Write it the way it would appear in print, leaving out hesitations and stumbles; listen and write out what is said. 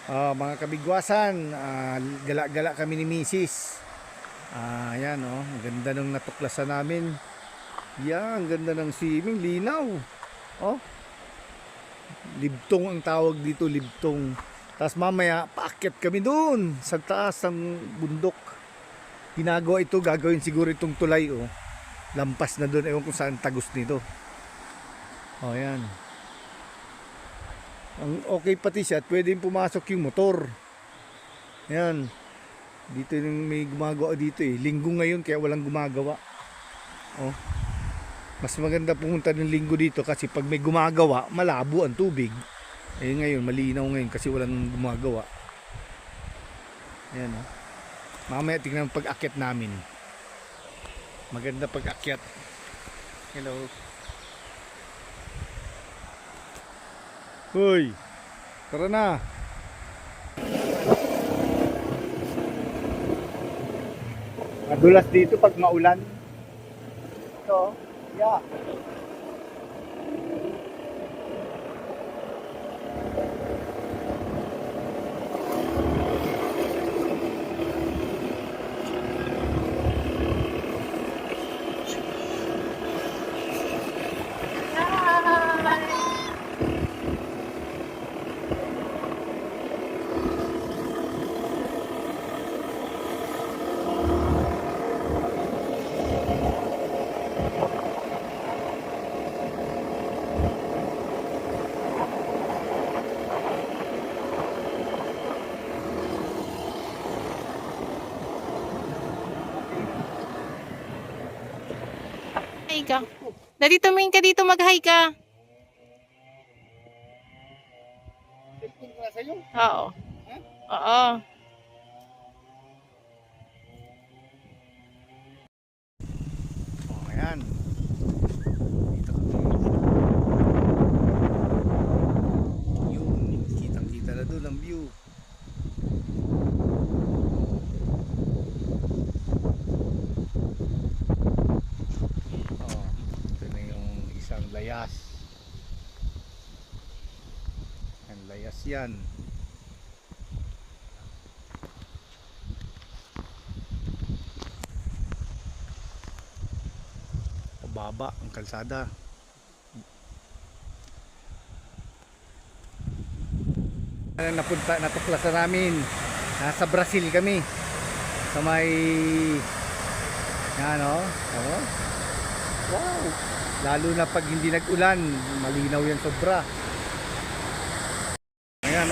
Mga kabigwasan, gala-gala kami ni Mrs. Ayan ang ganda ng natuklasan namin. Yan, ang ganda ng swimming, linaw. Oh, libtong ang tawag dito, libtong. Tapos mamaya, paakyat kami doon sa taas ng bundok. Ginagawa ito, gagawin siguro itong tulay, lampas na doon, ewan kung saan tagos nito. Yan. Ang okay pati siya at pwedeng pumasok yung motor. Yan. Dito yung may gumagawa dito Linggo ngayon kaya walang gumagawa. Mas maganda pumunta ng linggo dito kasi pag may gumagawa, malabo ang tubig. Ngayon, malinaw ngayon kasi walang gumagawa. Yan Mamaya tingnan ang pag-akyat namin. Maganda pag-akyat. Hello. Hoy, tara na. Madulas dito pag maulan. Ito, yeah. Hi ka. Dali tumingin ka dito, mag-hi ka. Oo. Oo. Ayan. Dito kami. Yung kitang-kita na doon ang view. Ito na yung isang layas. Ang layas yan. Baba ang kalsada. Natuklasan namin. Nasa Brazil kami. Sa may wow. Lalo na pag hindi nag-ulan, malinaw yan sobra. Ayan